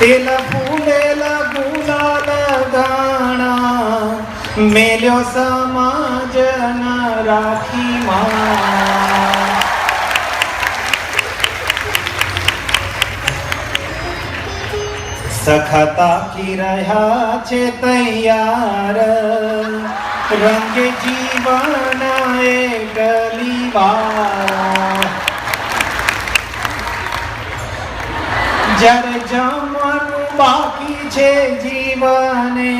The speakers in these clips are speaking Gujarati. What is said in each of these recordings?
તેલ ફૂલેલા ગુલાલ ગાણા મેલ્યો સમાજ ન રાખી માં. સખા તાકી રહ્યા છે તૈયાર રંગે જીવન એકલી વાર. જ્યારે જમવાનું બાકી છે જીવને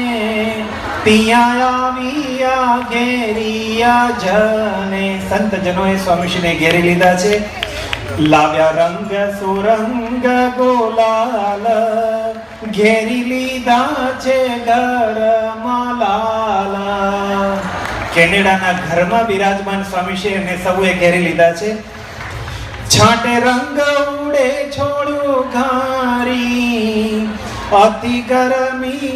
ત્યાં આવ્યા ઘેરિયા જને. સંતજનોએ સ્વામીશ્રીને ઘેરી લીધા છે. લાવ્યા રંગ સુરંગ ગોલાલ ઘેરી લીધા છે ઘરમાં લાલ. કેનેડાના ઘરમાં બિરાજમાન સ્વામીશ્રી અને સૌએ ઘેરી લીધા છે. છાંટે રંગ ઉડે છોડ્યું ઘારી અતિ ગરમી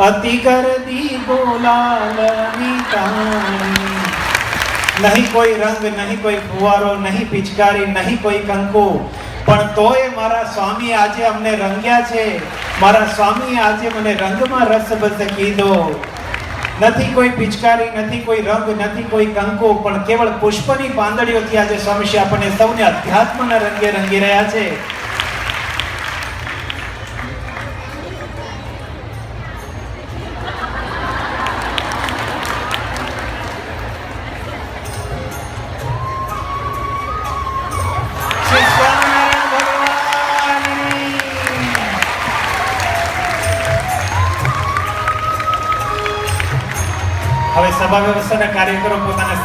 અતિ ગરદી બોલાલની તાણી. નહીં કોઈ રંગ, નહીં કોઈ ફુવારો, નહીં પિચકારી, નહીં કોઈ કંકુ, પણ તોય મારા સ્વામી આજે અમને રંગ્યા છે. મારા સ્વામી આજે મને રંગમાં રસબસ કીધો. નથી કોઈ પિચકારી, નથી કોઈ રંગ, નથી કોઈ કંકુ, પણ કેવળ પુષ્પની પાંદડીઓથી આજે સ્વામીશ્રી આપણને સૌને અધ્યાત્મના રંગે રંગી રહ્યા છે. હવે સભા વ્યવસ્થાના કાર્યકરો પોતાના